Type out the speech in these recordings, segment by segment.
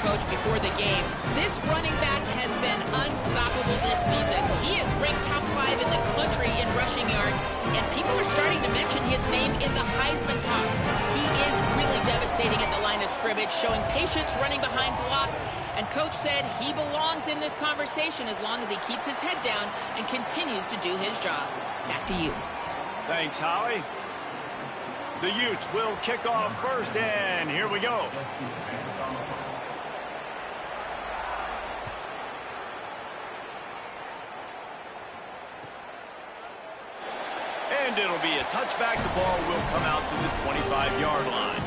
coach before the game. This running back has been unstoppable this season. He is ranked top 5 in the country in rushing yards, and people are starting to mention his name in the Heisman talk. He is really devastating at the line of scrimmage, showing patience running behind blocks, and Coach said he belongs in this conversation as long as he keeps his head down and continues to do his job. Back to you. Thanks, Holly. The Utes will kick off first, and here we go. And it'll be a touchback. The ball will come out to the 25-yard line.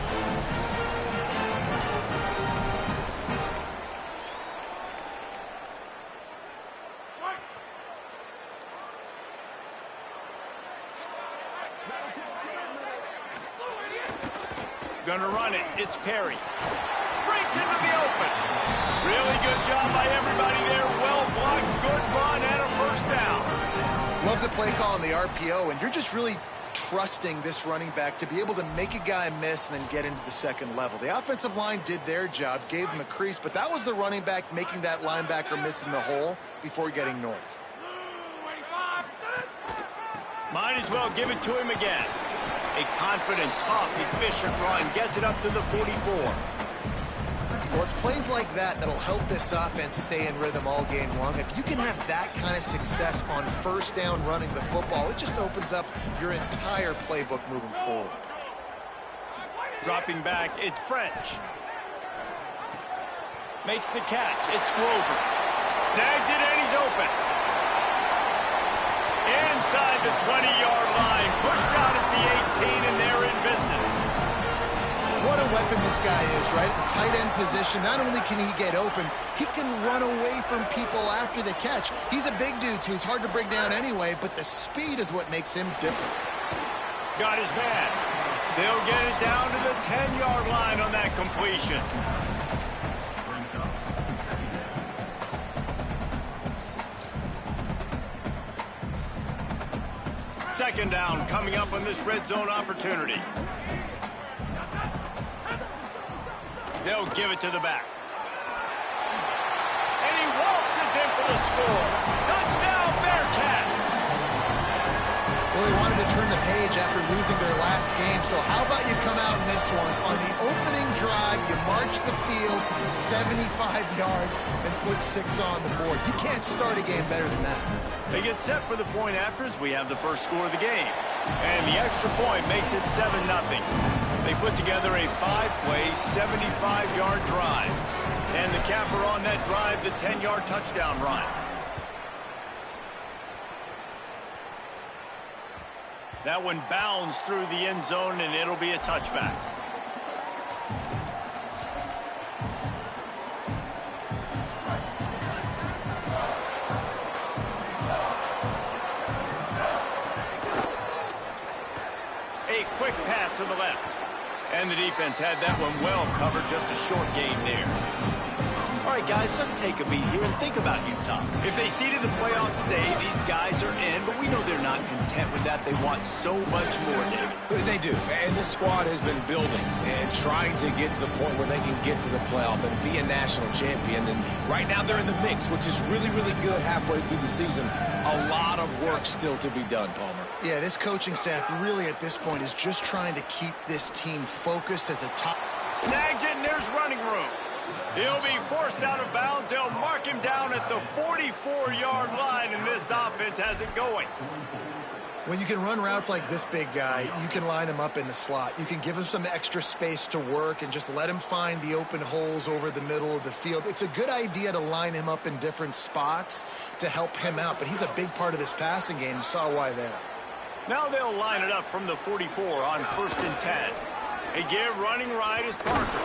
Gonna run it. It's Perry. Breaks into the open. Really good job by everybody there. Well blocked, good run, and a first down. Love the play call on the RPO, and you're just really trusting this running back to be able to make a guy miss and then get into the second level. The offensive line did their job, gave him a crease, but that was the running back making that linebacker miss in the hole before getting north. Might as well give it to him again. A confident, tough, efficient run gets it up to the 44. Well, it's plays like that that'll help this offense stay in rhythm all game long. If you can have that kind of success on first down running the football, it just opens up your entire playbook moving forward. Dropping back, it's French. Makes the catch. It's Grover. Snags it, and he's open. Inside the 20-yard line. Pushed out at the 18, and they're in business. What a weapon this guy is, right? At the tight end position, not only can he get open, he can run away from people after the catch. He's a big dude, so he's hard to bring down anyway, but the speed is what makes him different. Got his man. They'll get it down to the 10-yard line on that completion. Second down coming up on this red zone opportunity. They'll give it to the back. And he waltzes in for the score. Touchdown, Bearcats! Well, they wanted to turn the page after losing their last game, so how about you come out in this one? On the opening drive, you march the field 75 yards and put 6 on the board. You can't start a game better than that. They get set for the point after as we have the first score of the game. And the extra point makes it 7-0. They put together a 5-play, 75-yard drive. And the capper on that drive, the 10-yard touchdown run. That one bounds through the end zone, and it'll be a touchback. A quick pass to the left. And the defense had that one well covered, just a short gain there. All right, guys, let's take a beat here and think about Utah. If they seeded the playoff today, these guys are in, but we know they're not content with that. They want so much more, David. They do, and this squad has been building and trying to get to the point where they can get to the playoff and be a national champion. And right now they're in the mix, which is really, really good halfway through the season. A lot of work still to be done, Palmer. Yeah, this coaching staff really at this point is just trying to keep this team focused as a top. Snags it, and there's running room. He'll be forced out of bounds. They'll mark him down at the 44-yard line, and this offense has it going. When you can run routes like this big guy, you can line him up in the slot. You can give him some extra space to work and just let him find the open holes over the middle of the field. It's a good idea to line him up in different spots to help him out, but he's a big part of this passing game. You saw why there. Now they'll line it up from the 44 on 1st and 10. They give running right is Parker.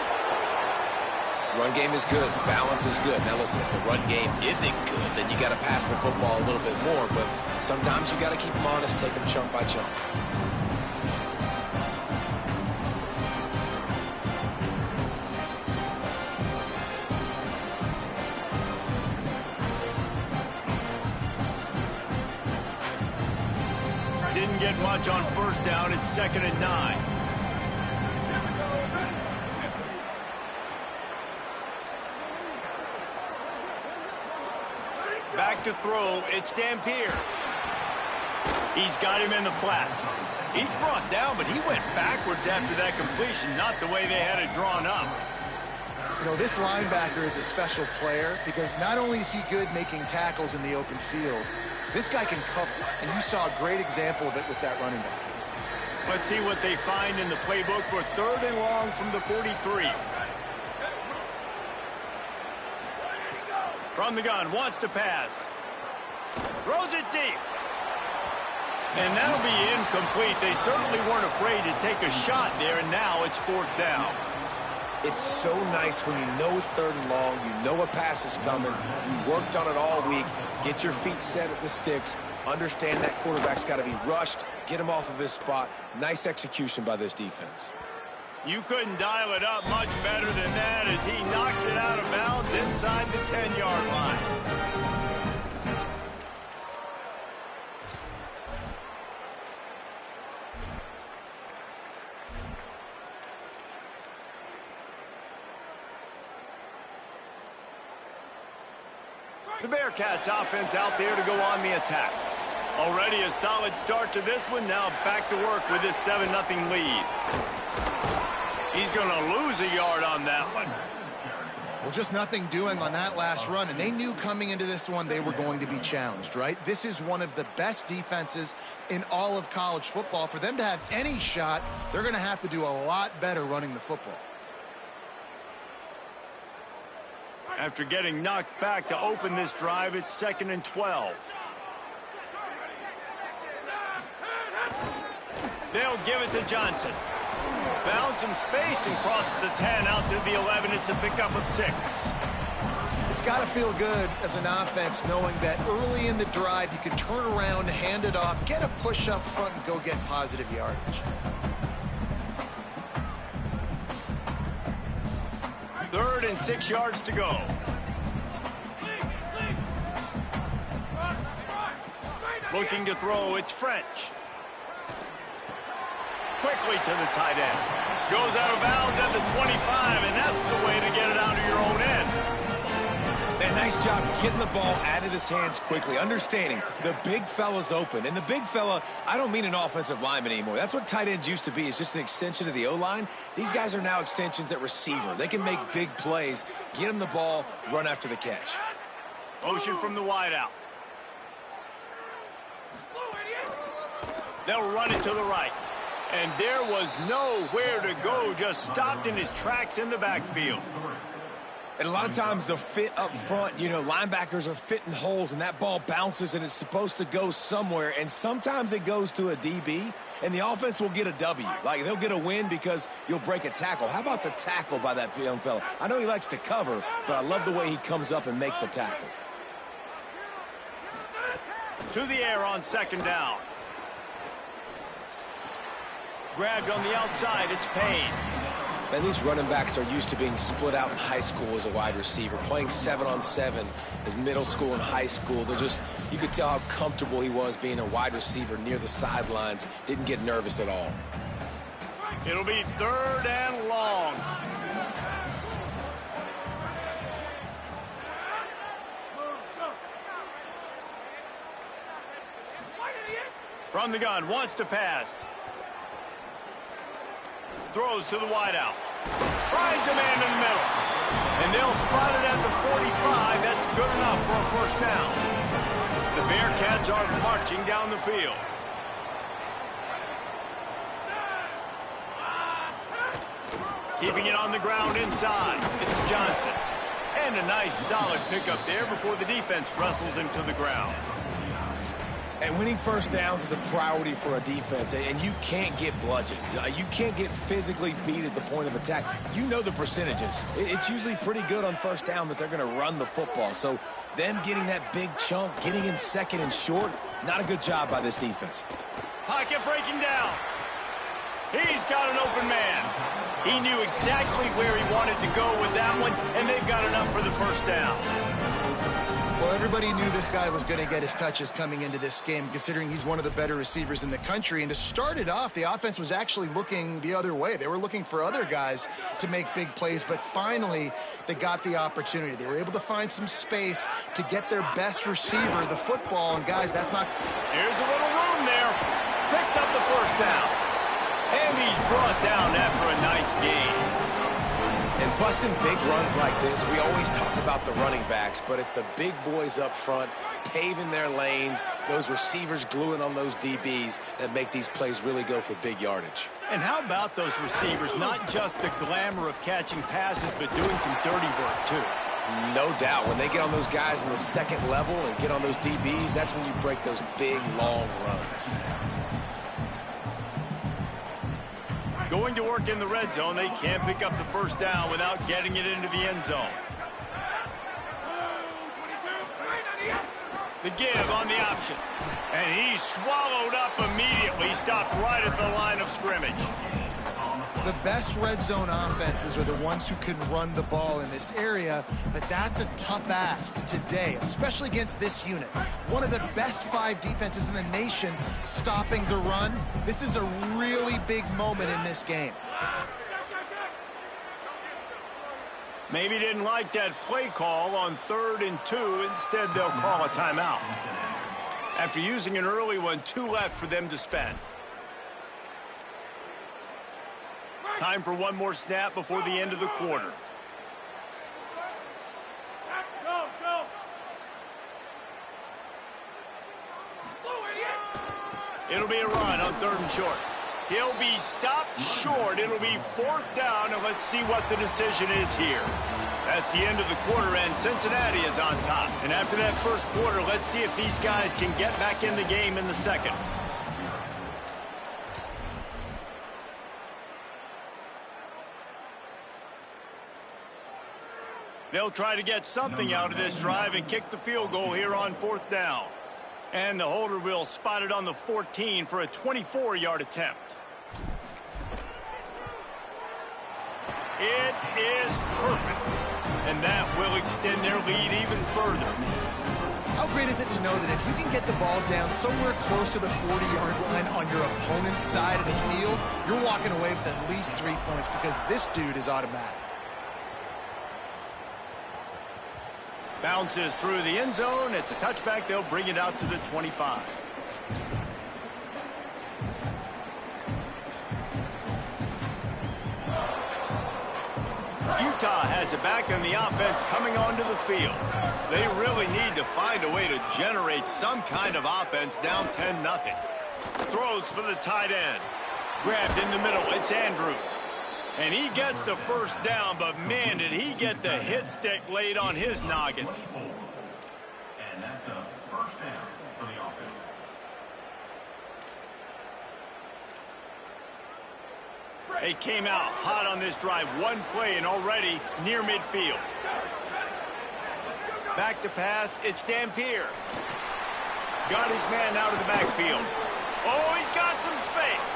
Run game is good. Balance is good. Now, listen, if the run game isn't good, then you got to pass the football a little bit more. But sometimes you got to keep them honest, take them chunk by chunk. Didn't get much on 1st down. It's 2nd and 9. back to throw. It's Dampier. He's got him in the flat. He's brought down, but he went backwards after that completion, not the way they had it drawn up. You know, this linebacker is a special player because not only is he good making tackles in the open field, this guy can cover, and you saw a great example of it with that running back. Let's see what they find in the playbook for 3rd and long from the 43. From the gun, wants to pass. Throws it deep. And that'll be incomplete. They certainly weren't afraid to take a shot there, and now it's 4th down. It's so nice when you know it's 3rd and long, you know a pass is coming, you worked on it all week, get your feet set at the sticks, understand that quarterback's got to be rushed, get him off of his spot. Nice execution by this defense. You couldn't dial it up much better than that as he knocks it out of bounds inside the 10-yard line. The Bearcats offense out there to go on the attack. Already a solid start to this one. Now back to work with this 7-0 lead. He's going to lose a yard on that one. Well, just nothing doing on that last run, and they knew coming into this one they were going to be challenged, right? This is one of the best defenses in all of college football. For them to have any shot, they're going to have to do a lot better running the football. After getting knocked back to open this drive, it's 2nd and 12. They'll give it to Johnson. Found some space and crosses the 10 out to the 11. It's a pickup of 6. It's got to feel good as an offense knowing that early in the drive you can turn around, hand it off, get a push up front, and go get positive yardage. 3rd and 6 yards to go. Looking to throw, it's French. Quickly to the tight end. Goes out of bounds at the 25, and that's the way to get it out of your own end. Man, nice job getting the ball out of his hands quickly, understanding the big fella's open. And the big fella, I don't mean an offensive lineman anymore. That's what tight ends used to be, is just an extension of the O-line. These guys are now extensions at receiver. They can make big plays, get him the ball, run after the catch. Motion from the wideout. They'll run it to the right. And there was nowhere to go, just stopped in his tracks in the backfield. And a lot of times the fit up front, you know, linebackers are fitting holes and that ball bounces and it's supposed to go somewhere. And sometimes it goes to a DB and the offense will get a W. Like they'll get a win because you'll break a tackle. How about the tackle by that young fella? I know he likes to cover, but I love the way he comes up and makes the tackle. To the air on 2nd down. Grabbed on the outside, it's Payne. Man, these running backs are used to being split out in high school as a wide receiver, playing 7-on-7 as middle school and high school. They're just, you could tell how comfortable he was being a wide receiver near the sidelines. Didn't get nervous at all. It'll be 3rd and long. From the gun, wants to pass. Throws to the wideout. Finds a man in the middle. And they'll spot it at the 45. That's good enough for a 1st down. The Bearcats are marching down the field. Keeping it on the ground inside. It's Johnson. And a nice solid pickup there before the defense wrestles him to the ground. And winning 1st downs is a priority for a defense, and you can't get bludgeoned. You can't get physically beat at the point of attack. You know the percentages. It's usually pretty good on 1st down that they're going to run the football. So them getting that big chunk, getting in 2nd and short, not a good job by this defense. Pocket breaking down. He's got an open man. He knew exactly where he wanted to go with that one, and they've got enough for the 1st down. Well, everybody knew this guy was going to get his touches coming into this game, considering he's one of the better receivers in the country. And to start it off, the offense was actually looking the other way. They were looking for other guys to make big plays, but finally they got the opportunity. They were able to find some space to get their best receiver the football. And guys, that's not... Here's a little room there. Picks up the first down. And he's brought down after a nice game. And busting big runs like this, we always talk about the running backs, but it's the big boys up front, paving their lanes, those receivers gluing on those DBs that make these plays really go for big yardage. And how about those receivers? Not just the glamour of catching passes, but doing some dirty work, too. No doubt. When they get on those guys in the second level and get on those DBs, that's when you break those big, long runs. Going to work in the red zone, they can't pick up the first down without getting it into the end zone. The give on the option. And he's swallowed up immediately, stopped right at the line of scrimmage. The best red zone offenses are the ones who can run the ball in this area, but that's a tough ask today, especially against this unit. One of the best 5 defenses in the nation stopping the run. This is a really big moment in this game. Maybe didn't like that play call on 3rd and 2. Instead, they'll call a timeout. After using an early one, 2 left for them to spend. Time for one more snap before the end of the quarter. It'll be a run on 3rd and short. He'll be stopped short. It'll be 4th down, and let's see what the decision is here. That's the end of the quarter, and Cincinnati is on top. And after that first quarter, let's see if these guys can get back in the game in the second. They'll try to get something out of this drive and kick the field goal here on 4th down. And the holder will spot it on the 14 for a 24-yard attempt. It is perfect. And that will extend their lead even further. How great is it to know that if you can get the ball down somewhere close to the 40-yard line on your opponent's side of the field, you're walking away with at least 3 points because this dude is automatic. Bounces through the end zone. It's a touchback. They'll bring it out to the 25. Utah has it back in the offense coming onto the field. They really need to find a way to generate some kind of offense down 10-0. Throws for the tight end. Grabbed in the middle. It's Andrews. And he gets the first down, but man, did he get the hit stick laid on his noggin. And that's a first down for the offense. They came out hot on this drive. One play and already near midfield. Back to pass. It's Dampier. Got his man out of the backfield. Oh, he's got some space.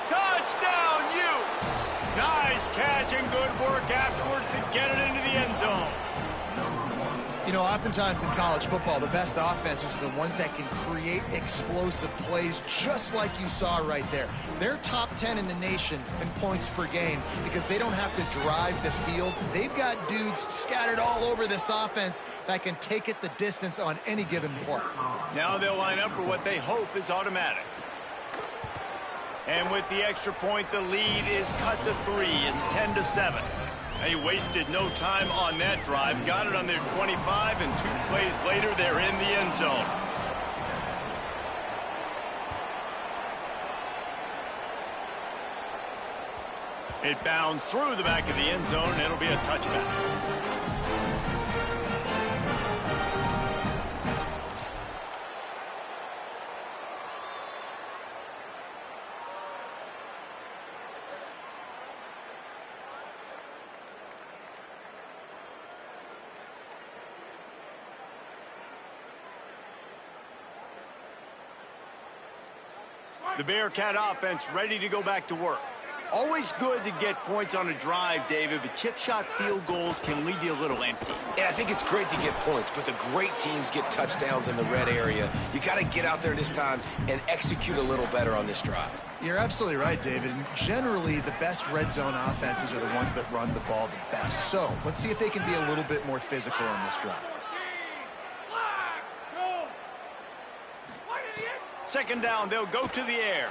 Touchdown, Utes! Nice catch and good work afterwards to get it into the end zone. You know, oftentimes in college football, the best offenses are the ones that can create explosive plays just like you saw right there. They're top 10 in the nation in points per game because they don't have to drive the field. They've got dudes scattered all over this offense that can take it the distance on any given play. Now they'll line up for what they hope is automatic. And with the extra point, the lead is cut to 3. It's 10-7. They wasted no time on that drive. Got it on their 25, and 2 plays later, they're in the end zone. It bounds through the back of the end zone, and it'll be a touchback. The Bearcat offense ready to go back to work. Always good to get points on a drive, David, but chip shot field goals can leave you a little empty. And I think it's great to get points, but the great teams get touchdowns in the red area. You got to get out there this time and execute a little better on this drive. You're absolutely right, David. And generally, the best red zone offenses are the ones that run the ball the best. So let's see if they can be a little bit more physical on this drive. Second down, they'll go to the air.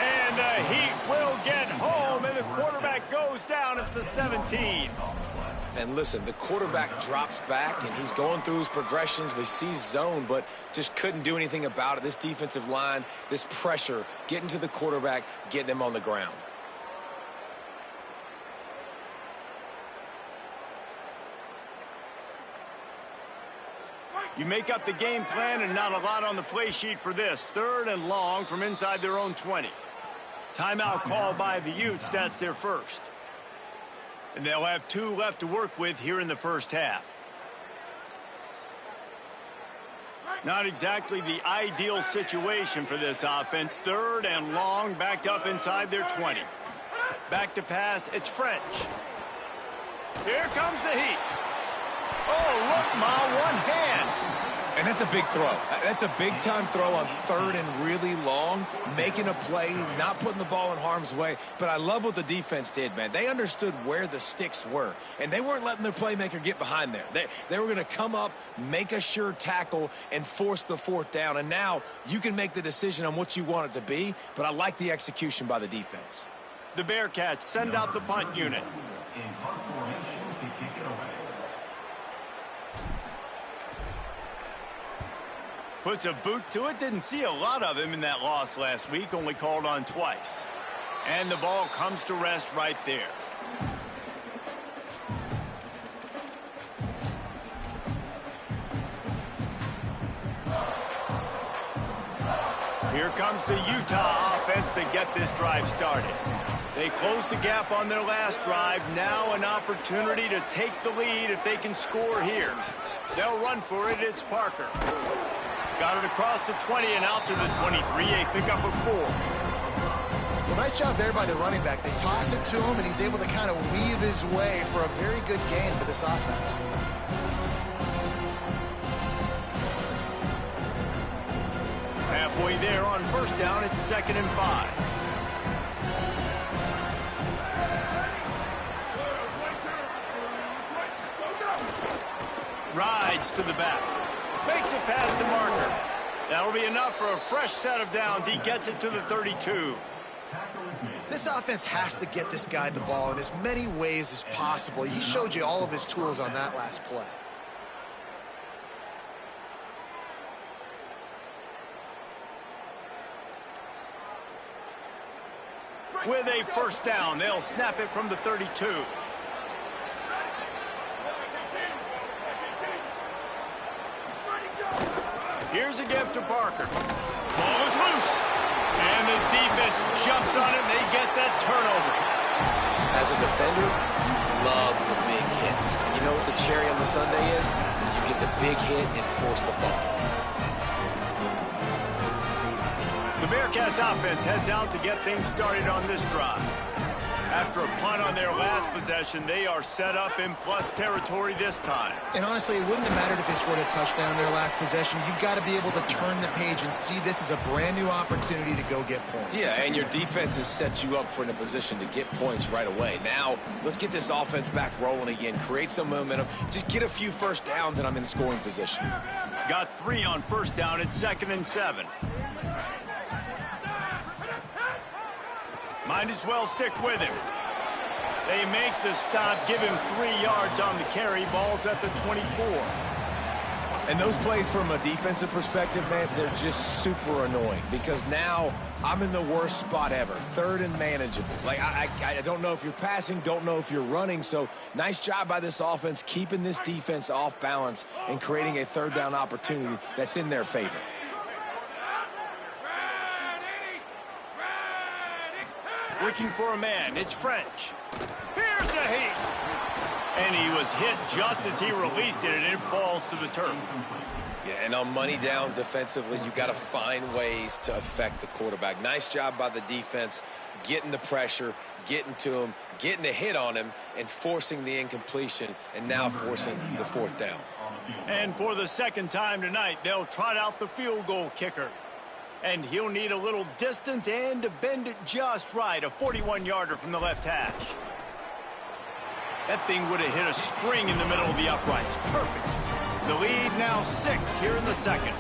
And the Heat will get home, and the quarterback goes down at the 17. And listen, the quarterback drops back, and he's going through his progressions. We see zone, but just couldn't do anything about it. This defensive line, this pressure, getting to the quarterback, getting him on the ground. You make up the game plan and not a lot on the play sheet for this. 3rd and long from inside their own 20. Timeout called by the Utes. That's their first. And they'll have 2 left to work with here in the first half. Not exactly the ideal situation for this offense. 3rd and long, backed up inside their 20. Back to pass, it's French. Here comes the Heat. Oh, look, Ma, one hand. And that's a big throw. That's a big-time throw on 3rd and really long, making a play, not putting the ball in harm's way. But I love what the defense did, man. They understood where the sticks were, and they weren't letting their playmaker get behind there. They were going to come up, make a sure tackle, and force the 4th down. And now you can make the decision on what you want it to be, but I like the execution by the defense. The Bearcats send out the punt unit. In punt formation to kick it away. Puts a boot to it. Didn't see a lot of him in that loss last week. Only called on twice. And the ball comes to rest right there. Here comes the Utah offense to get this drive started. They close the gap on their last drive. Now an opportunity to take the lead if they can score here. They'll run for it. It's Parker. Got it across the 20 and out to the 23. A pickup of 4. Well, nice job there by the running back. They toss it to him, and he's able to kind of weave his way for a very good gain for this offense. Halfway there on first down, it's 2nd and 5. Rides to the back. Makes it past the marker. That'll be enough for a fresh set of downs. He gets it to the 32. This offense has to get this guy the ball in as many ways as possible. He showed you all of his tools on that last play. With a first down, they'll snap it from the 32. Here's a gift to Parker. Ball is loose. And the defense jumps on it. They get that turnover. As a defender, you love the big hits. And you know what the cherry on the sundae is? You get the big hit and force the fall. The Bearcats offense heads out to get things started on this drive. After a punt on their last possession, they are set up in plus territory this time. And honestly, it wouldn't have mattered if they scored a touchdown their last possession. You've got to be able to turn the page and see this as a brand new opportunity to go get points. Yeah, and your defense has set you up for in a position to get points right away. Now, let's get this offense back rolling again, create some momentum, just get a few first downs, and I'm in scoring position. Got 3 on first down. It's 2nd and 7. Might as well stick with him. They make the stop, give him 3 yards on the carry. Ball's at the 24. And those plays from a defensive perspective, man, they're just super annoying because now I'm in the worst spot ever. 3rd and manageable. Like, I don't know if you're passing, don't know if you're running. So nice job by this offense keeping this defense off balance and creating a 3rd down opportunity that's in their favor. Looking for a man. It's French. Here's the Heat. And he was hit just as he released it, and it falls to the turf. Yeah, and on money down defensively, you got to find ways to affect the quarterback. Nice job by the defense, getting the pressure, getting to him, getting a hit on him, and forcing the incompletion, and now forcing the fourth down. And for the second time tonight, they'll trot out the field goal kicker. And he'll need a little distance and to bend it just right, a 41-yarder from the left hash. That thing would have hit a string in the middle of the uprights. Perfect. The lead now 6 here in the second.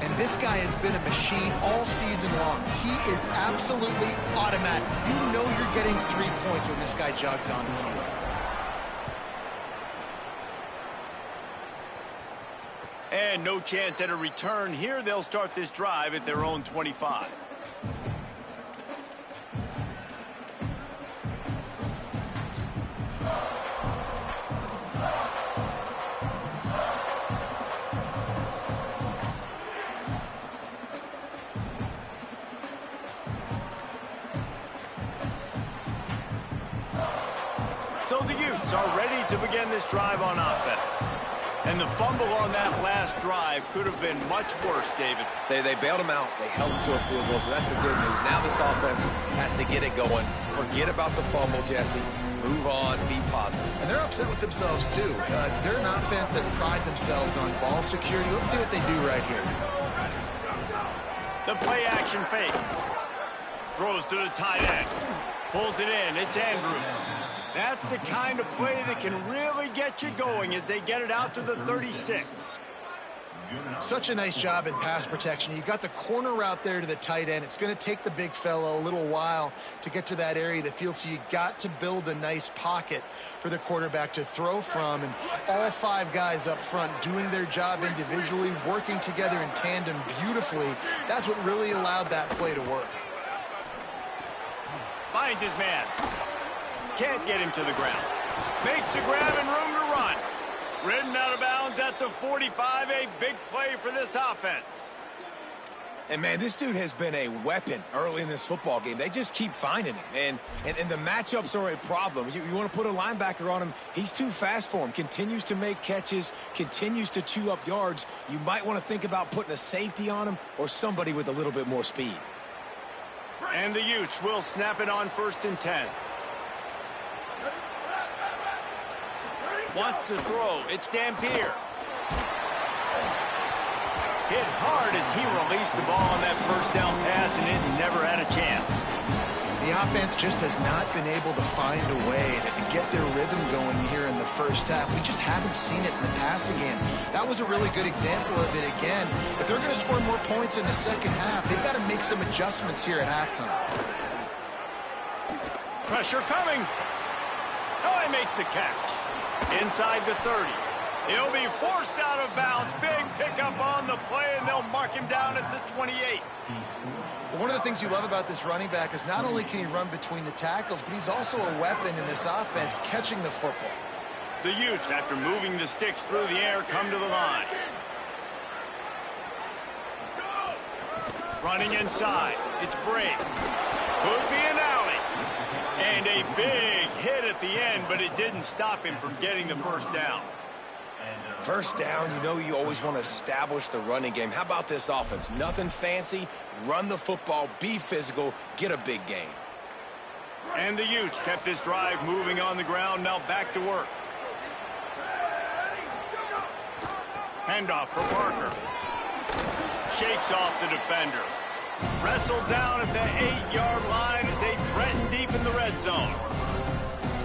And this guy has been a machine all season long. He is absolutely automatic. You know you're getting 3 points when this guy jogs on the field. And no chance at a return here. They'll start this drive at their own 25. So the Utes are ready to begin this drive on offense. And the fumble on that last drive could have been much worse, David. They bailed him out. They held him to a field goal, so that's the good news. Now this offense has to get it going. Forget about the fumble, Jesse. Move on. Be positive. And they're upset with themselves, too. They're an offense that pride themselves on ball security. Let's see what they do right here. The play-action fake. Throws to the tight end. Pulls it in. It's Andrews. That's the kind of play that can really get you going as they get it out to the 36. Such a nice job in pass protection. You've got the corner route there to the tight end. It's going to take the big fella a little while to get to that area of the field, so you got to build a nice pocket for the quarterback to throw from. And all 5 guys up front doing their job individually, working together in tandem beautifully. That's what really allowed that play to work. Finds his man. Can't get him to the ground. Makes the grab and room to run. Ridden out of bounds at the 45. A big play for this offense. And, man, this dude has been a weapon early in this football game. They just keep finding him. And the matchups are a problem. You want to put a linebacker on him, he's too fast for him. Continues to make catches, continues to chew up yards. You might want to think about putting a safety on him or somebody with a little bit more speed. And the Utes will snap it on 1st and 10. Wants to throw. It's Dampier. Hit hard as he released the ball on that first down pass, and it never had a chance. The offense just has not been able to find a way to get their rhythm going here in the first half. We just haven't seen it in the passing game. That was a really good example of it again. If they're going to score more points in the second half, they've got to make some adjustments here at halftime. Pressure coming. Oh, he makes the catch. Inside the 30. He'll be forced out of bounds. Big pickup on the play, and they'll mark him down at the 28. One of the things you love about this running back is not only can he run between the tackles, but he's also a weapon in this offense, catching the football. The Utes, after moving the sticks through the air, come to the line. Running inside. It's Bray. Could be an alley. And a big hit at the end, but it didn't stop him from getting the first down. First down, you know you always want to establish the running game. How about this offense? Nothing fancy. Run the football, be physical, get a big gain. And the Utes kept this drive moving on the ground. Now back to work. Handoff for Parker. Shakes off the defender. Wrestled down at the 8-yard line as they threaten deep in the red zone.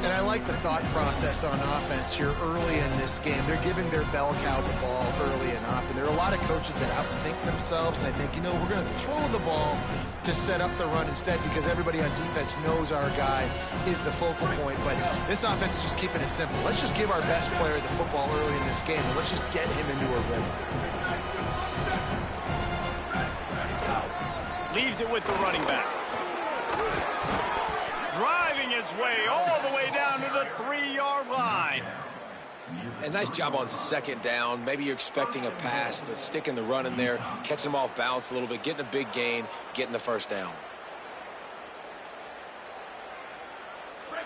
And I like the thought process on offense here early in this game. They're giving their bell cow the ball early and often. There are a lot of coaches that outthink themselves, and they think, you know, we're going to throw the ball to set up the run instead because everybody on defense knows our guy is the focal point. But this offense is just keeping it simple. Let's just give our best player the football early in this game, and let's just get him into a rhythm. Leaves it with the running back. Driving his way all the way down to the 3-yard line. And nice job on second down. Maybe you're expecting a pass, but sticking the run in there, catching him off balance a little bit, getting a big gain, getting the first down.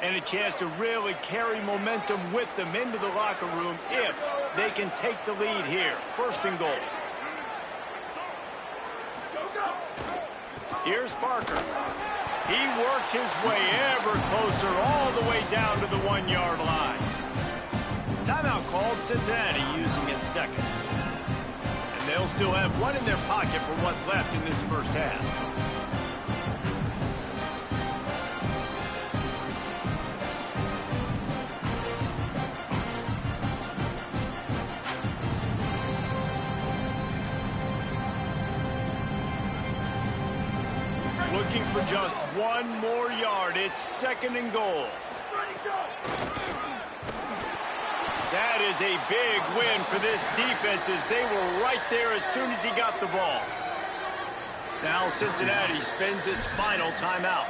And a chance to really carry momentum with them into the locker room if they can take the lead here. 1st and goal. Here's Parker. He works his way ever closer all the way down to the 1-yard line. Timeout called, Cincinnati using it 2nd. And they'll still have one in their pocket for what's left in this first half. Looking for just one more yard. It's 2nd and goal. That is a big win for this defense as they were right there as soon as he got the ball. Now Cincinnati spends its final timeout.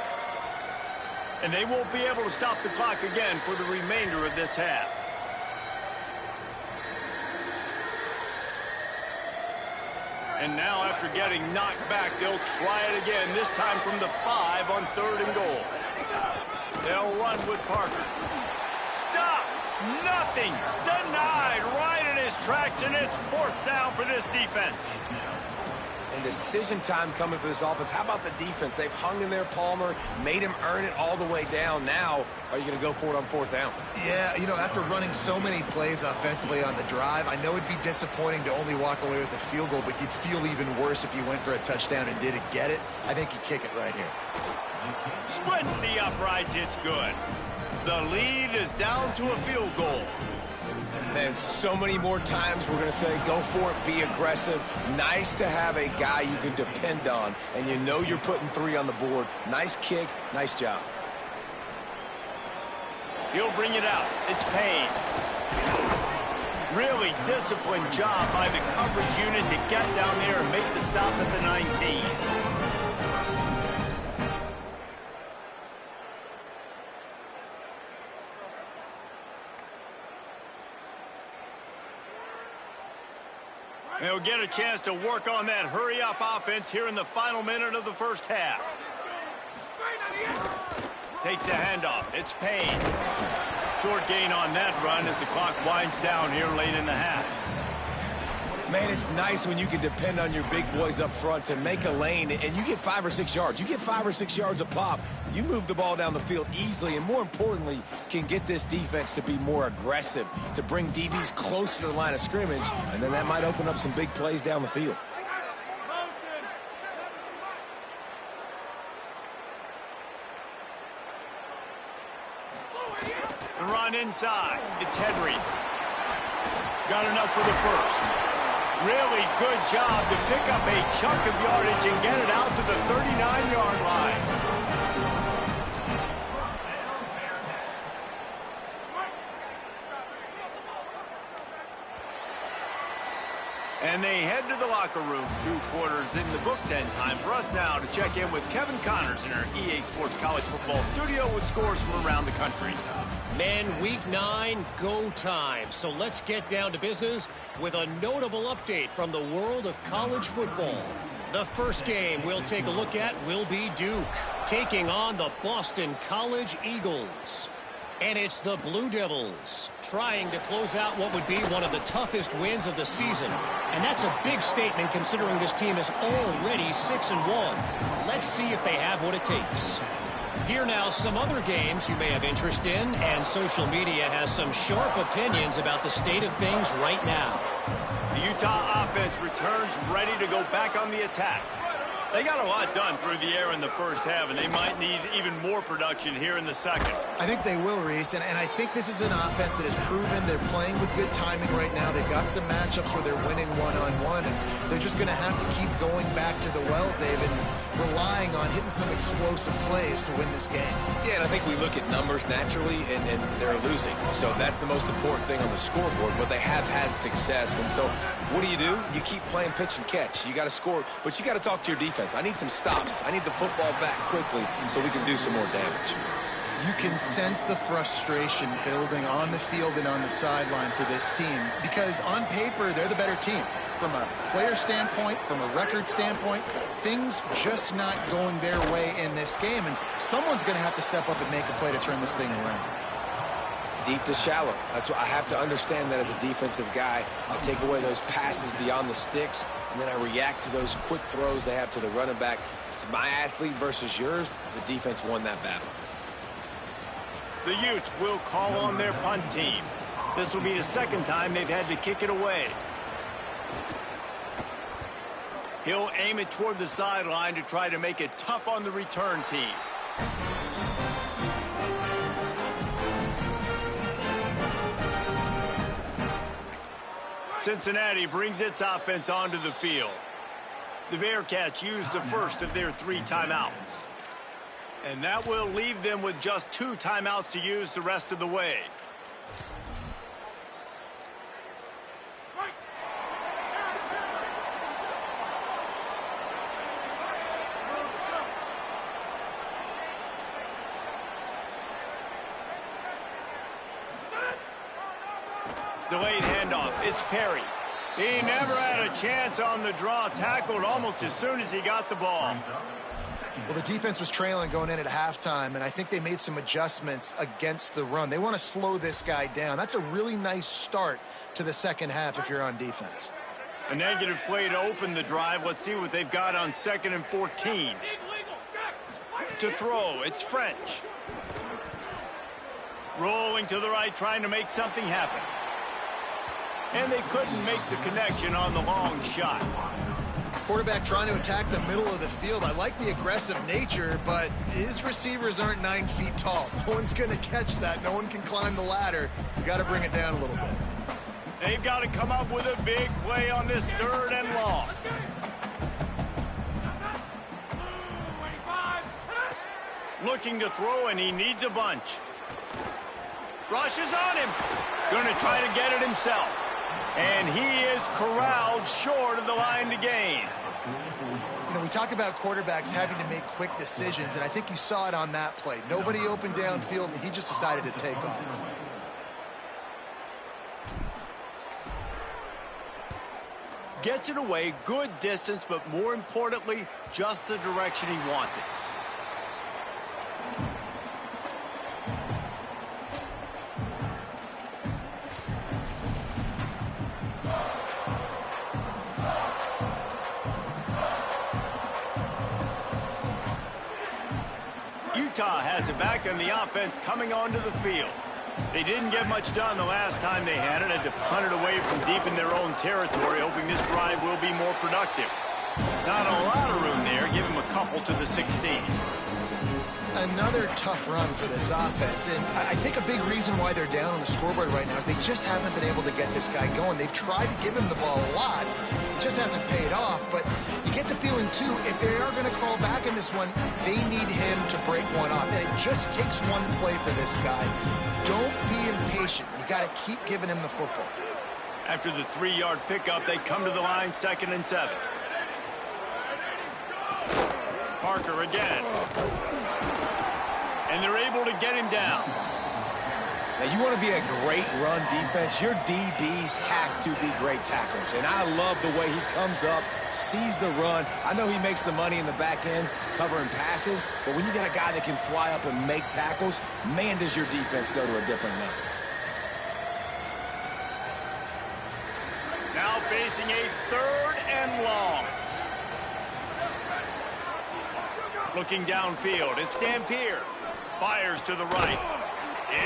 And they won't be able to stop the clock again for the remainder of this half. And now, after getting knocked back, they'll try it again, this time from the 5 on 3rd and goal. They'll run with Parker. Stop! Nothing! Denied right in his tracks, and it's 4th down for this defense. And decision time coming for this offense. How about the defense? They've hung in there, Palmer, made him earn it all the way down. Now, are you going to go for it on 4th down? Yeah, you know, after running so many plays offensively on the drive, I know it'd be disappointing to only walk away with a field goal, but you'd feel even worse if you went for a touchdown and didn't get it. I think you kick it right here. Splits the uprights. It's good. The lead is down to a field goal. And so many more times we're going to say, go for it, be aggressive. Nice to have a guy you can depend on, and you know you're putting 3 on the board. Nice kick, nice job. He'll bring it out. It's Payne. Really disciplined job by the coverage unit to get down there and make the stop at the 19. They'll get a chance to work on that hurry-up offense here in the final minute of the first half. Takes the handoff. It's Payne. Short gain on that run as the clock winds down here late in the half. Man, it's nice when you can depend on your big boys up front to make a lane, and you get 5 or 6 yards. You get 5 or 6 yards a pop. You move the ball down the field easily, and more importantly, can get this defense to be more aggressive, to bring DBs closer to the line of scrimmage, and then that might open up some big plays down the field. The run inside. It's Henry. Got enough for the first. Really good job to pick up a chunk of yardage and get it out to the 39-yard line. And they head to the locker room. 2 quarters in the books, and time for us now to check in with Kevin Connors in our EA Sports College Football studio with scores from around the country. Men, week 9, go time. So let's get down to business with a notable update from the world of college football. The first game we'll take a look at will be Duke, taking on the Boston College Eagles. And it's the Blue Devils trying to close out what would be one of the toughest wins of the season. And that's a big statement considering this team is already 6-1. Let's see if they have what it takes. Here now, some other games you may have interest in, and social media has some sharp opinions about the state of things right now. The Utah offense returns ready to go back on the attack. They got a lot done through the air in the first half, and they might need even more production here in the second. I think they will, Reese, and I think this is an offense that has proven they're playing with good timing right now. They've got some matchups where they're winning one-on-one, and they're just going to have to keep going back to the well, David, relying on hitting some explosive plays to win this game. Yeah, and I think we look at numbers naturally, and they're losing. So that's the most important thing on the scoreboard, but they have had success. And so what do? You keep playing pitch and catch. You got to score, but you got to talk to your defense. I need some stops. I need the football back quickly so we can do some more damage. You can sense the frustration building on the field and on the sideline for this team because on paper, they're the better team. From a player standpoint, from a record standpoint, things just not going their way in this game, and someone's going to have to step up and make a play to turn this thing around. Deep to shallow. That's what I have to understand that as a defensive guy. I take away those passes beyond the sticks, and then I react to those quick throws they have to the running back. It's my athlete versus yours. The defense won that battle. The Utes will call on their punt team. This will be the second time they've had to kick it away. He'll aim it toward the sideline to try to make it tough on the return team. Cincinnati brings its offense onto the field. The Bearcats use the first of their 3 timeouts. And that will leave them with just 2 timeouts to use the rest of the way. Delayed handoff. It's Perry. He never had a chance on the draw. Tackled almost as soon as he got the ball. Well, the defense was trailing going in at halftime, and I think they made some adjustments against the run. They want to slow this guy down. That's a really nice start to the second half if you're on defense. A negative play to open the drive. Let's see what they've got on 2nd and 14. To throw, it's French. Rolling to the right, trying to make something happen. And they couldn't make the connection on the long shot. Quarterback trying to attack the middle of the field. I like the aggressive nature, but his receivers aren't 9 feet tall. No one's going to catch that. No one can climb the ladder. You got to bring it down a little bit. They've got to come up with a big play on this 3rd and long. Looking to throw, and he needs a bunch. Rushes on him. Going to try to get it himself. And he is corralled short of the line to gain. You know, we talk about quarterbacks having to make quick decisions, and I think you saw it on that play. Nobody opened downfield, and he just decided to take off. Gets it away, good distance, but more importantly, just the direction he wanted. Utah has it back on the offense coming onto the field. They didn't get much done the last time they had it. Had to punt it away from deep in their own territory, hoping this drive will be more productive. Not a lot of room there. Give him a couple to the 16. Another tough run for this offense, and I think a big reason why they're down on the scoreboard right now is they just haven't been able to get this guy going. They've tried to give him the ball a lot. It just hasn't paid off, but you get the feeling, too, if they are going to crawl back in this one, they need him to break one off, and it just takes one play for this guy. Don't be impatient. You got to keep giving him the football. After the 3-yard pickup, they come to the line, 2nd and 7. Parker again. And they're able to get him down. Now, you want to be a great run defense, your DBs have to be great tacklers. And I love the way he comes up, sees the run. I know he makes the money in the back end covering passes, but when you got a guy that can fly up and make tackles, man, does your defense go to a different level. Now facing a 3rd and long. Looking downfield, it's Dampier. Fires to the right.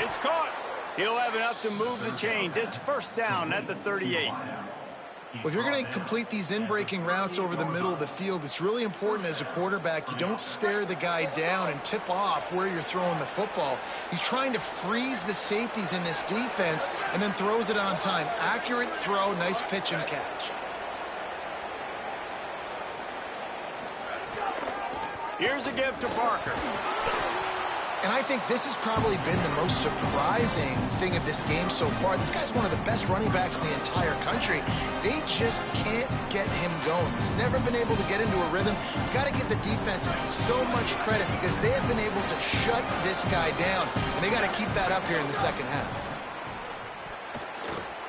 It's caught. He'll have enough to move the chains. It's 1st down at the 38. Well, if you're going to complete these in-breaking routes over the middle of the field, it's really important as a quarterback you don't stare the guy down and tip off where you're throwing the football. He's trying to freeze the safeties in this defense and then throws it on time. Accurate throw, nice pitch and catch. Here's a gift to Parker. And I think this has probably been the most surprising thing of this game so far. This guy's one of the best running backs in the entire country. They just can't get him going. He's never been able to get into a rhythm. You've got to give the defense so much credit because they have been able to shut this guy down. And they got to keep that up here in the second half.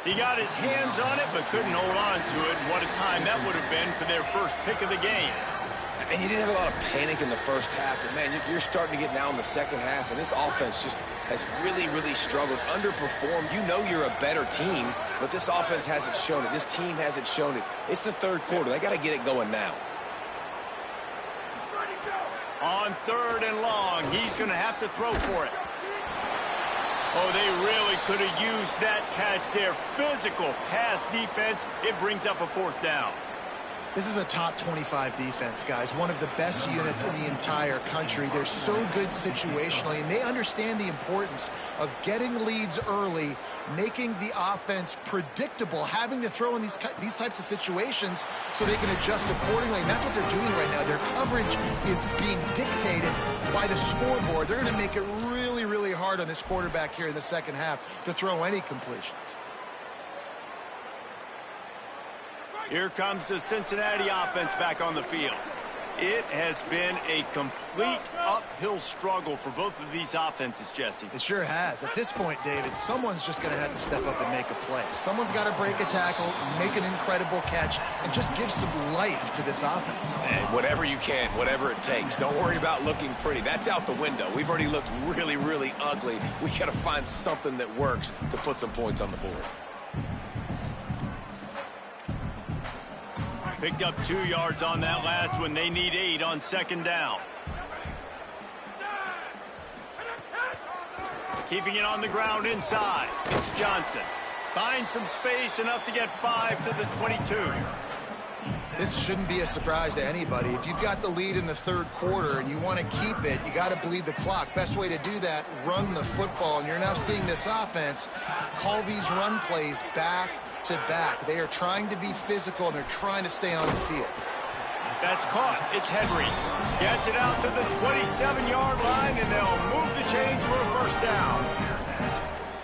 He got his hands on it but couldn't hold on to it. What a time that would have been for their first pick of the game. And you didn't have a lot of panic in the first half, but, man, you're starting to get now in the second half, and this offense just has really, really struggled, underperformed. You know you're a better team, but this offense hasn't shown it. This team hasn't shown it. It's the third quarter. They got to get it going now. On 3rd and long, he's going to have to throw for it. Oh, they really could have used that catch there. Physical pass defense. It brings up a 4th down. This is a top 25 defense, guys. One of the best units in the entire country. They're so good situationally, and they understand the importance of getting leads early, making the offense predictable, having to throw in these types of situations so they can adjust accordingly. And that's what they're doing right now. Their coverage is being dictated by the scoreboard. They're going to make it really, really hard on this quarterback here in the second half to throw any completions. Here comes the Cincinnati offense back on the field. It has been a complete uphill struggle for both of these offenses, Jesse. It sure has. At this point, David, someone's just going to have to step up and make a play. Someone's got to break a tackle, make an incredible catch, and just give some life to this offense. And whatever you can, whatever it takes. Don't worry about looking pretty. That's out the window. We've already looked really, really ugly. We got to find something that works to put some points on the board. Picked up 2 yards on that last one. They need 8 on 2nd down. Keeping it on the ground inside. It's Johnson. Finds some space, enough to get 5 to the 22. This shouldn't be a surprise to anybody. If you've got the lead in the 3rd quarter and you want to keep it, you got to bleed the clock. Best way to do that, run the football. And you're now seeing this offense call these run plays back to back. They are trying to be physical, and they're trying to stay on the field. That's caught. It's Henry. Gets it out to the 27-yard line, and they'll move the chains for a 1st down.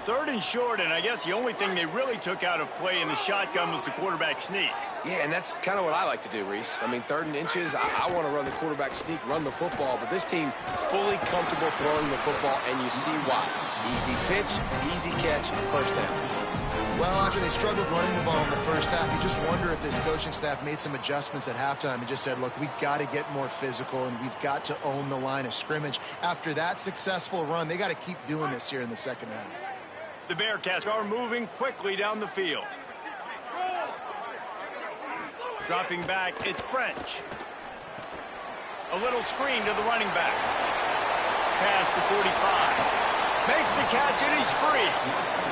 3rd and short, and I guess the only thing they really took out of play in the shotgun was the quarterback sneak. Yeah, and that's kind of what I like to do, Reese. I mean, 3rd and inches, I want to run the quarterback sneak, run the football, but this team fully comfortable throwing the football, and you see why. Easy pitch, easy catch, 1st down. Well, after they struggled running the ball in the first half, you just wonder if this coaching staff made some adjustments at halftime and just said, look, we've got to get more physical and we've got to own the line of scrimmage. After that successful run, they got to keep doing this here in the second half. The Bearcats are moving quickly down the field. Dropping back, it's French. A little screen to the running back. Pass to 45. Makes the catch, and he's free.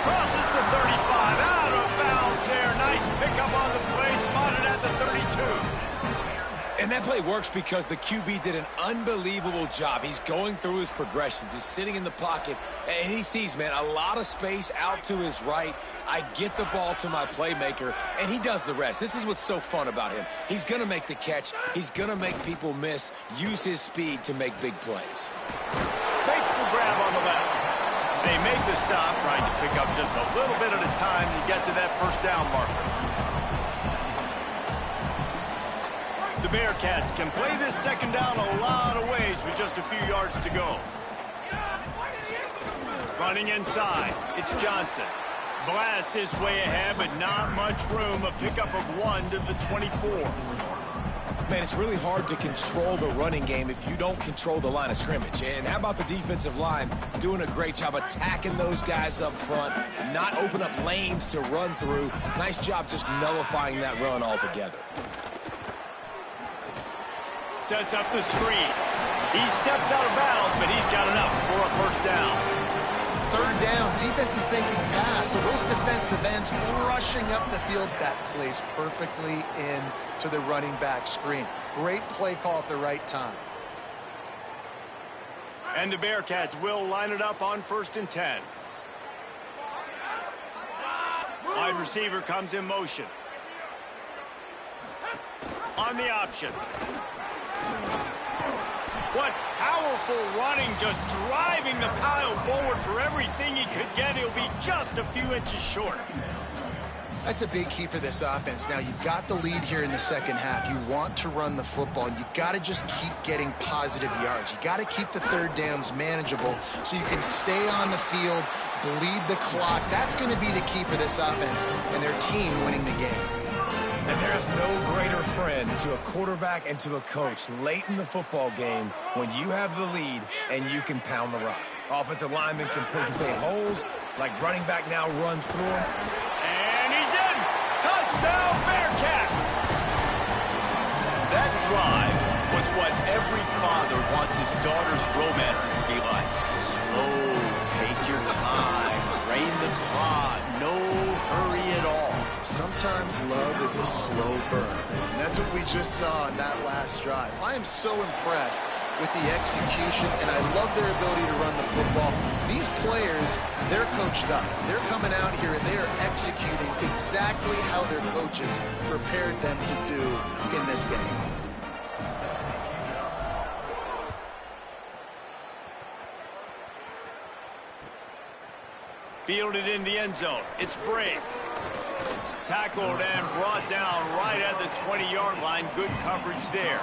Crosses the 35. Out of bounds there. Nice pickup on the play. Spotted at the 32. And that play works because the QB did an unbelievable job. He's going through his progressions. He's sitting in the pocket, and he sees, man, a lot of space out to his right. I get the ball to my playmaker, and he does the rest. This is what's so fun about him. He's going to make the catch. He's going to make people miss, use his speed to make big plays. Makes the grab on the left. They make the stop, trying to pick up just a little bit at a time to get to that 1st down marker. The Bearcats can play this 2nd down a lot of ways with just a few yards to go. Running inside, it's Johnson. Blast his way ahead, but not much room. A pickup of 1 to the 24. Man, it's really hard to control the running game if you don't control the line of scrimmage. And how about the defensive line doing a great job attacking those guys up front, not open up lanes to run through. Nice job just nullifying that run altogether. Sets up the screen. He steps out of bounds, but he's got enough for a 1st down. 3rd down, defense is thinking pass, so those defensive ends rushing up the field. That plays perfectly in to the running back screen. Great play call at the right time. And the Bearcats will line it up on 1st and 10. Wide receiver comes in motion. On the option. What powerful running, just driving the pile forward for everything he could get. He'll be just a few inches short. That's a big key for this offense. Now, you've got the lead here in the second half. You want to run the football. You got to just keep getting positive yards. You got to keep the 3rd downs manageable so you can stay on the field, bleed the clock. That's going to be the key for this offense and their team winning the game. And there's no greater friend to a quarterback and to a coach late in the football game when you have the lead and you can pound the rock. Offensive linemen can pick holes, like running back now runs through them. And he's in! Touchdown, Bearcats! That drive was what every father wants his daughter's romances to be like. Slow, take your time, drain the clock, no hurry at all. Sometimes love is a slow burn, and that's what we just saw in that last drive. I am so impressed with the execution, and I love their ability to run the football. These players, they're coached up. They're coming out here, and they are executing exactly how their coaches prepared them to do in this game. Fielded in the end zone. It's Bray. Tackled and brought down right at the 20-yard line. Good coverage there.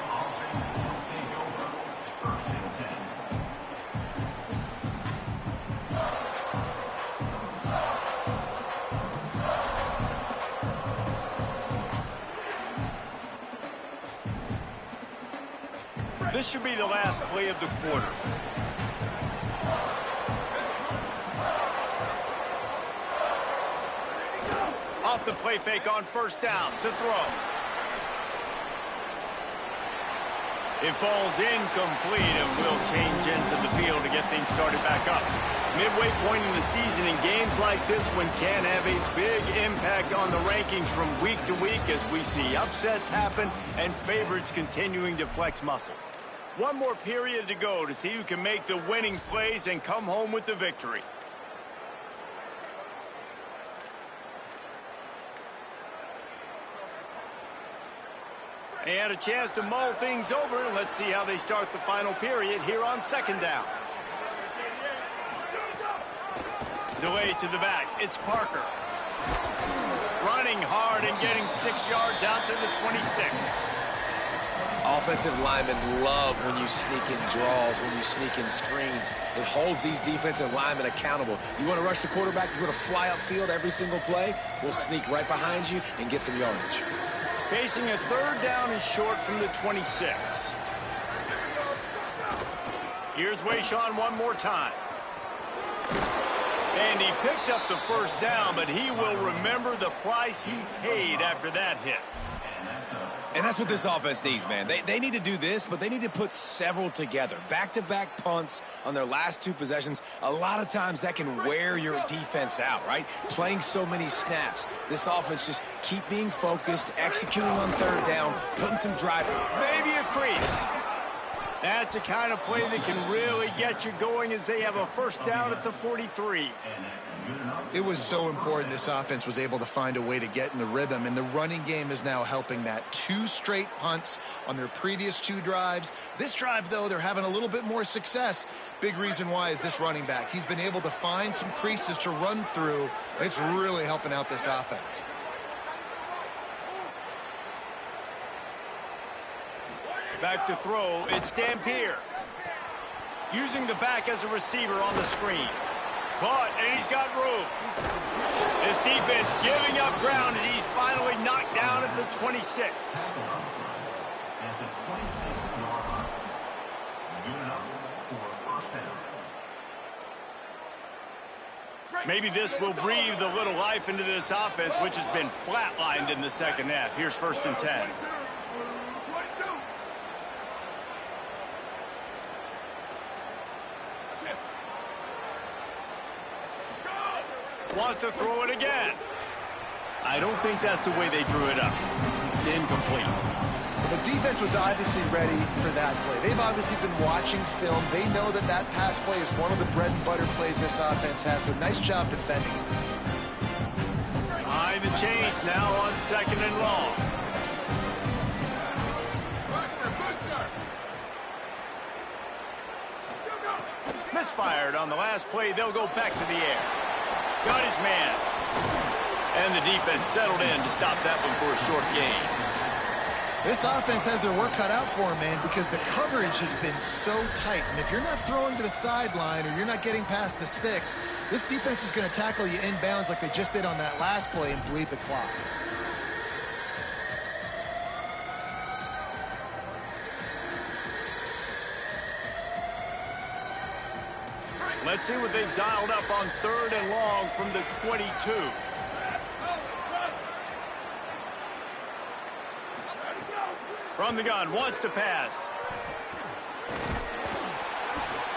This should be the last play of the quarter. Off the play fake on first down to throw. It falls incomplete and will change ends of the field to get things started back up. Midway point in the season, in games like this one can have a big impact on the rankings from week to week as we see upsets happen and favorites continuing to flex muscle. One more period to go to see who can make the winning plays and come home with the victory. And a chance to mull things over. Let's see how they start the final period here on second down. Delay to the back. It's Parker. Running hard and getting 6 yards out to the 26. Offensive linemen love when you sneak in draws, when you sneak in screens. It holds these defensive linemen accountable. You want to rush the quarterback, you want to fly upfield every single play, we'll sneak right behind you and get some yardage. Facing a third down and short from the 26. Here's Wayshawn one more time. And he picked up the first down, but he will remember the price he paid after that hit. And that's what this offense needs, man. They need to do this, but they need to put several together. Back-to-back punts on their last two possessions. A lot of times that can wear your defense out, right? Playing so many snaps. This offense just keep being focused, executing on third down, putting some drive. Maybe a crease. That's the kind of play that can really get you going as they have a first down at the 43. It was so important this offense was able to find a way to get in the rhythm, and the running game is now helping that. 2 straight punts on their previous 2 drives. This drive, though, they're having a little bit more success. Big reason why is this running back. He's been able to find some creases to run through, and it's really helping out this offense. Back to throw, it's Dampier. Using the back as a receiver on the screen. Caught, and he's got room. This defense giving up ground as he's finally knocked down at the 26. Maybe this will breathe a little life into this offense, which has been flatlined in the second half. Here's 1st and 10. Wants to throw it again. I don't think that's the way they drew it up. Incomplete. The defense was obviously ready for that play. They've obviously been watching film. They know that that pass play is one of the bread and butter plays this offense has, so nice job defending. Behind the chains now on 2nd and long. Misfired on the last play. They'll go back to the air. Got his man. And the defense settled in to stop that one for a short gain. This offense has their work cut out for them, man, because the coverage has been so tight. And if you're not throwing to the sideline or you're not getting past the sticks, this defense is going to tackle you inbounds like they just did on that last play and bleed the clock. Let's see what they've dialed up on 3rd and long from the 22. From the gun, wants to pass.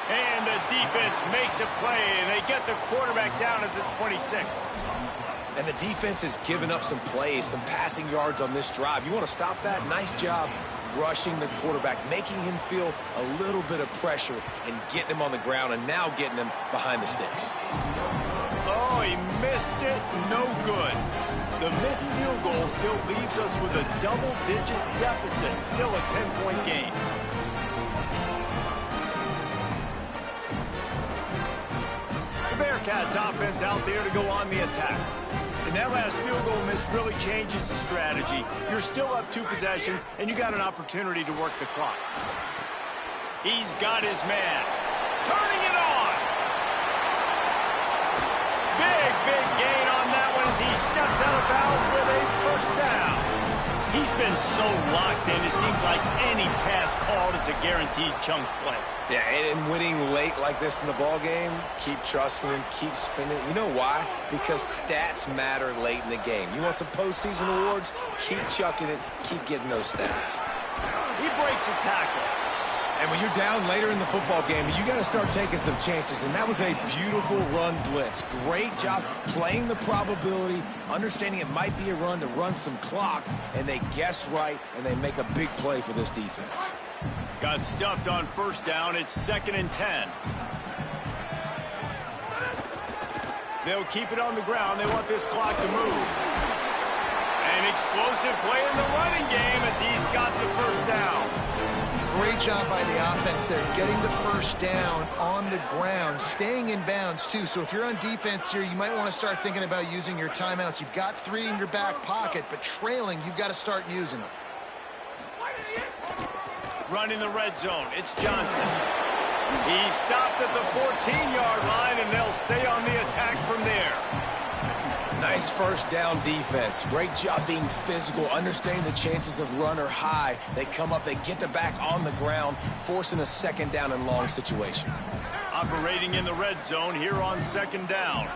And the defense makes a play, and they get the quarterback down at the 26. And the defense has given up some plays, some passing yards on this drive. You want to stop that? Nice job rushing the quarterback, making him feel a little bit of pressure and getting him on the ground and now getting him behind the sticks. Oh, he missed it. No good. The missed field goal still leaves us with a double-digit deficit. Still a 10-point game. The Bearcats offense out there to go on the attack. And that last field goal miss really changes the strategy. You're still up 2 possessions, and you got an opportunity to work the clock. He's got his man. Turning it on. Big gain on that one as he steps out of bounds with a first down. He's been so locked in, it seems like any pass called is a guaranteed chunk play. Yeah, and winning late like this in the ball game, keep trusting him, keep spinning. You know why? Because stats matter late in the game. You want some postseason awards? Keep chucking it, keep getting those stats. He breaks a tackle. And when you're down later in the football game, you got to start taking some chances. And that was a beautiful run blitz. Great job playing the probability, understanding it might be a run to run some clock, and they guess right, and they make a big play for this defense. Got stuffed on first down. It's 2nd and 10. They'll keep it on the ground. They want this clock to move. An explosive play in the running game as he's got the first down. Great job by the offense there, getting the first down on the ground, staying in bounds, too. So if you're on defense here, you might want to start thinking about using your timeouts. You've got 3 in your back pocket, but trailing, you've got to start using them. Running the red zone, it's Johnson. He stopped at the 14-yard line, and they'll stay on the attack from there. Nice first down defense. Great job being physical, understanding the chances of run are high. They come up, they get the back on the ground, forcing a 2nd down and long situation. Operating in the red zone here on 2nd down.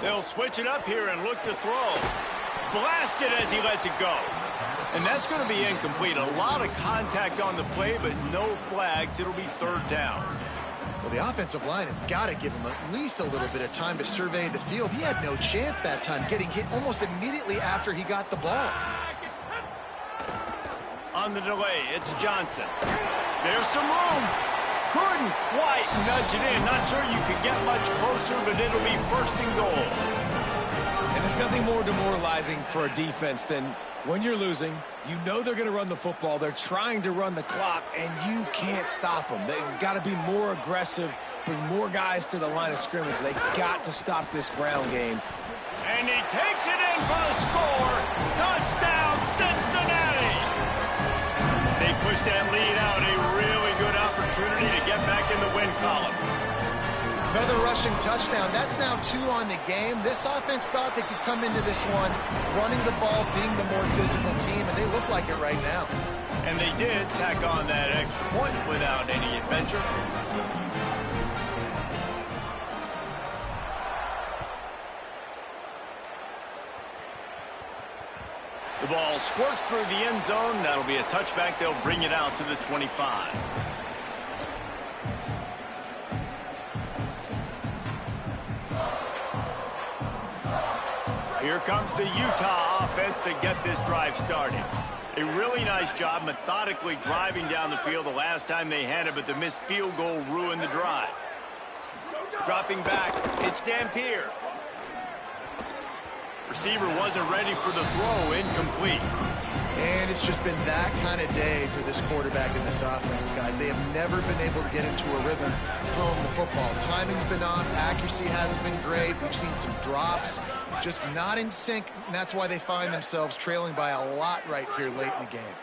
They'll switch it up here and look to throw. Blasted as he lets it go. And that's going to be incomplete. A lot of contact on the play, but no flags. It'll be 3rd down. Well, the offensive line has got to give him at least a little bit of time to survey the field. He had no chance that time, getting hit almost immediately after he got the ball. On the delay, it's Johnson. There's some room. Couldn't quite nudge it in. Not sure you could get much closer, but it'll be 1st and goal. And there's nothing more demoralizing for a defense than when you're losing, you know they're going to run the football. They're trying to run the clock, and you can't stop them. They've got to be more aggressive, bring more guys to the line of scrimmage. They've got to stop this ground game. And he takes it in for the score. Touchdown, Cincinnati! As they push that lead out, a really good opportunity to get back in the win column. Another rushing touchdown. That's now 2 on the game. This offense thought they could come into this one running the ball, being the more physical team, and they look like it right now. And they did tack on that extra point without any adventure. The ball squirts through the end zone. That'll be a touchback. They'll bring it out to the 25. Here comes the Utah offense to get this drive started. A really nice job methodically driving down the field the last time they had it, but the missed field goal ruined the drive. Dropping back, it's Dampier. Receiver wasn't ready for the throw, incomplete. And it's just been that kind of day for this quarterback and this offense, guys. They have never been able to get into a rhythm throwing the football. Timing's been off. Accuracy hasn't been great. We've seen some drops. Just not in sync, and that's why they find themselves trailing by a lot right here late in the game.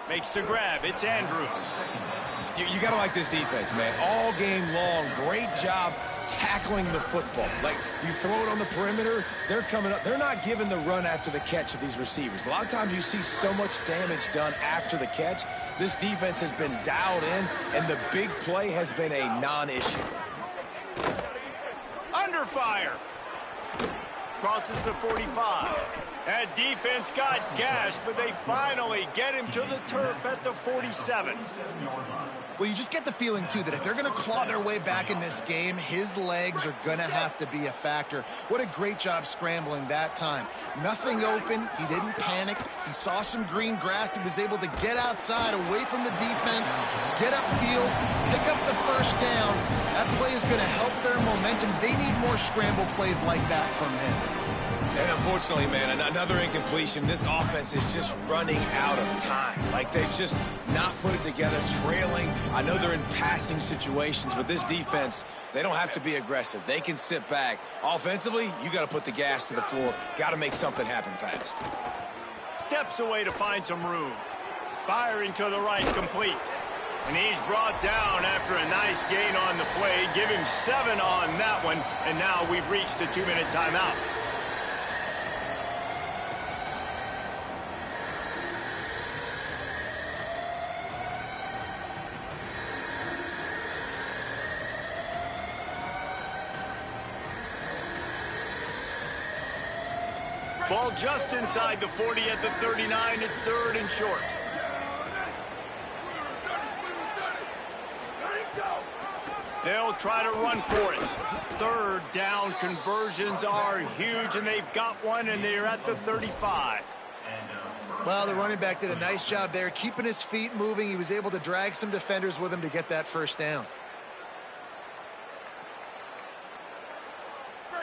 Makes the grab. It's Andrews. You got to like this defense, man. All game long, great job tackling the football. Like, you throw it on the perimeter, they're coming up. They're not giving the run after the catch to these receivers. A lot of times you see so much damage done after the catch. This defense has been dialed in, and the big play has been a non-issue. Under fire. Crosses to 45. That defense got gashed, but they finally get him to the turf at the 47. Well, you just get the feeling, too, that if they're going to claw their way back in this game, his legs are going to have to be a factor. What a great job scrambling that time. Nothing open. He didn't panic. He saw some green grass. He was able to get outside, away from the defense, get upfield, pick up the first down. That play is going to help their momentum. They need more scramble plays like that from him. And unfortunately, man, another incompletion. This offense is just running out of time. Like, they've just not put it together, trailing. I know they're in passing situations, but this defense, they don't have to be aggressive. They can sit back. Offensively, you got to put the gas to the floor. Got to make something happen fast. Steps away to find some room. Firing to the right, complete. And he's brought down after a nice gain on the play. Give him 7 on that one, and now we've reached a 2-minute timeout. Ball just inside the 40 at the 39. It's 3rd and short. They'll try to run for it. 3rd down conversions are huge, and they've got one, and they're at the 35. Well, the running back did a nice job there, keeping his feet moving. He was able to drag some defenders with him to get that first down.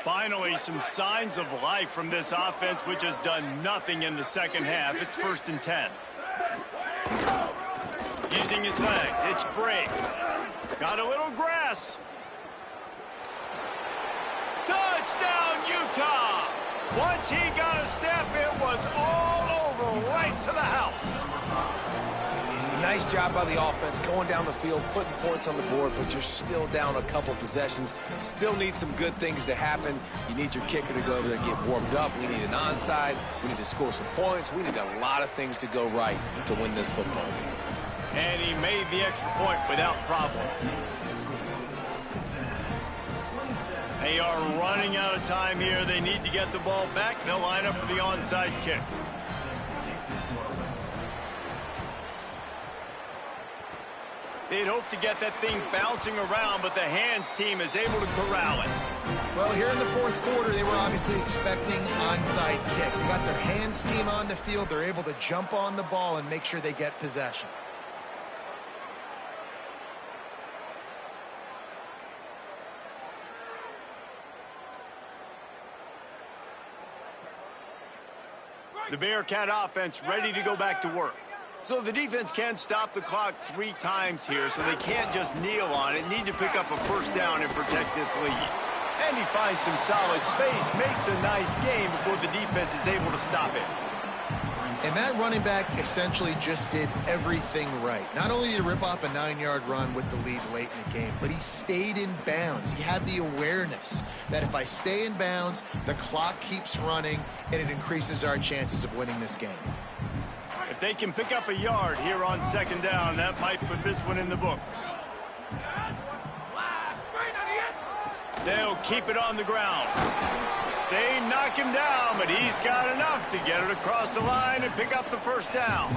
Finally, some signs of life from this offense, which has done nothing in the second half. It's 1st and 10. Using his legs, it's break. Got a little grass. Touchdown, Utah! Once he got a step, it was all over, right to the house. Nice job by the offense, going down the field, putting points on the board, but you're still down a couple possessions. Still need some good things to happen. You need your kicker to go over there and get warmed up. We need an onside. We need to score some points. We need a lot of things to go right to win this football game. And he made the extra point without problem. They are running out of time here. They need to get the ball back. They'll line up for the onside kick. They'd hope to get that thing bouncing around, but the hands team is able to corral it. Well, here in the 4th quarter, they were obviously expecting onside kick. You got their hands team on the field. They're able to jump on the ball and make sure they get possession. The Bearcat offense ready to go back to work. So the defense can't stop the clock 3 times here, so they can't just kneel on it. Need to pick up a first down and protect this lead. And he finds some solid space, makes a nice game before the defense is able to stop it. And that running back essentially just did everything right. Not only did he rip off a 9-yard run with the lead late in the game, but he stayed in bounds. He had the awareness that if I stay in bounds, the clock keeps running, and it increases our chances of winning this game. If they can pick up a yard here on 2nd down, that might put this one in the books. They'll keep it on the ground. They knock him down, but he's got enough to get it across the line and pick up the first down.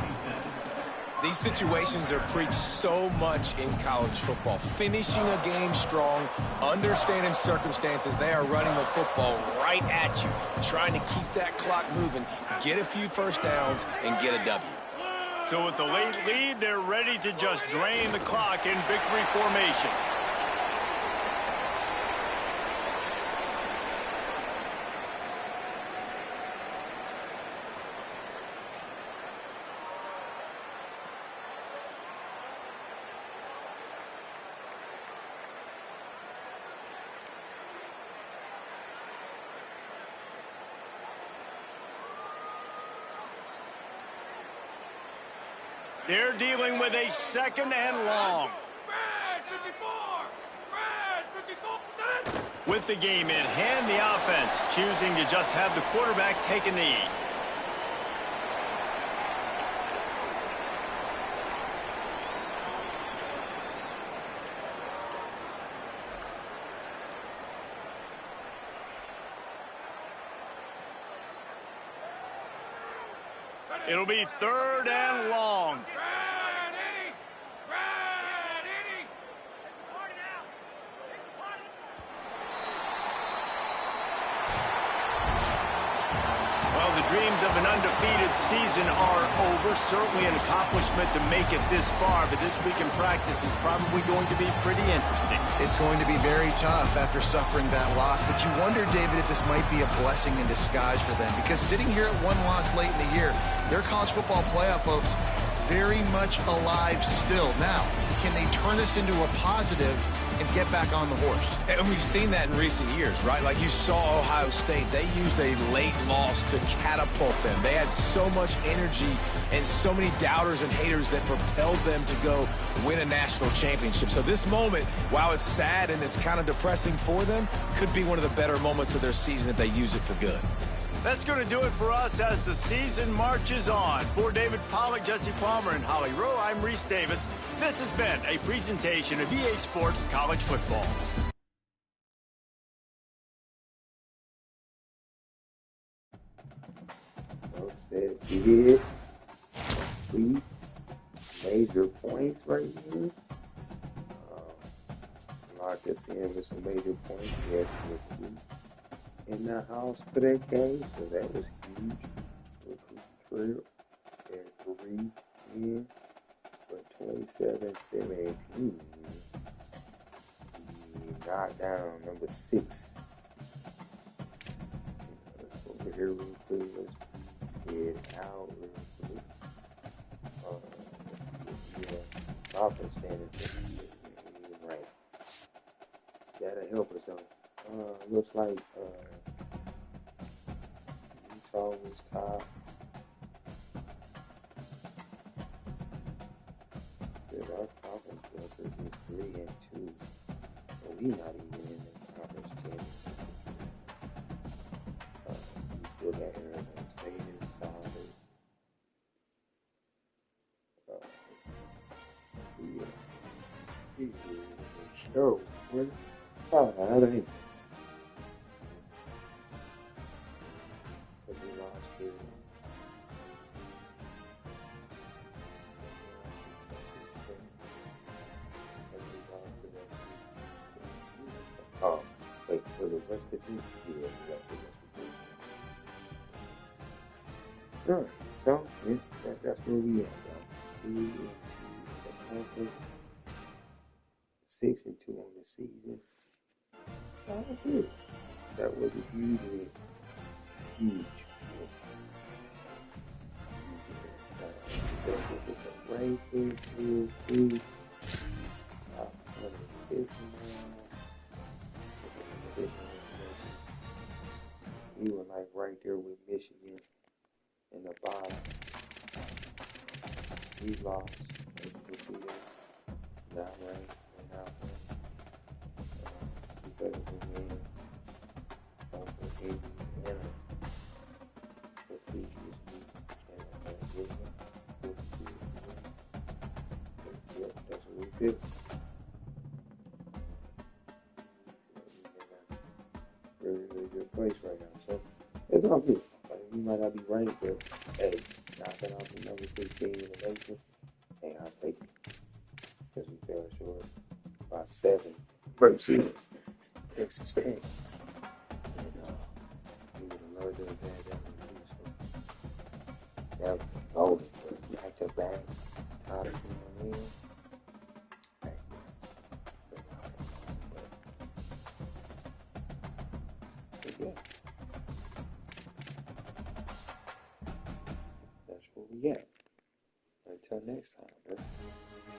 These situations are preached so much in college football. Finishing a game strong, understanding circumstances. They are running the football right at you, trying to keep that clock moving, get a few first downs, and get a W. So with the late lead, they're ready to just drain the clock in victory formation. They're dealing with a 2nd and long. Brad, 54! Brad, 54! With the game in hand, the offense choosing to just have the quarterback take a knee. It'll be 3rd and long. Well, the dreams of an undefeated season are over. Certainly an accomplishment to make it this far, but this week in practice is probably going to be pretty interesting. It's going to be very tough after suffering that loss, but you wonder, David, if this might be a blessing in disguise for them, because sitting here at one loss late in the year, their college football playoff hopes very much alive still. Now, can they turn this into a positive and get back on the horse? And we've seen that in recent years, right? Like you saw Ohio State, they used a late loss to catapult them. They had so much energy and so many doubters and haters that propelled them to go win a national championship. So this moment, while it's sad and it's kind of depressing for them, could be one of the better moments of their season if they use it for good. That's going to do it for us as the season marches on. For David Pollack, Jesse Palmer, and Holly Rowe, I'm Reese Davis. This has been a presentation of EA Sports College Football. Said did 3 major points right here. Lock us in with some major points. Yes, with in the house for that game, so that was huge. Recruit trail and 3 in for 27-17. He knocked down number 6. Let's go over here real quick. Let's get out real quick. Let's get the offense standing. Right. That'll help us though. Looks like Utah was top. Said our conference record is 3-2. So we not even in the conference championship. We still got Arizona State is solid. Show. I don't know. Oh, wait, for the rest of the year, sure. So, yeah, that's where we at, though. We accomplished 6-2 on the season. Oh, good. That was a huge win. Huge. Rankings real quick. We were like right there with Michigan in the bottom. We lost. Now ranked. Now because of the win over Indiana. The previous week. Yep, that's what we said. Really, really good place right now. So it's all good. Like, we might not be right, but hey, knocking off the number 16 in the nation, hey, I'll take it. Because we fell short by 7 versus Texas Tech. And we would have loved to have had that one. So that was golden. Back to back. Tied of wins. Yeah. That's where we at. Until next time, bro.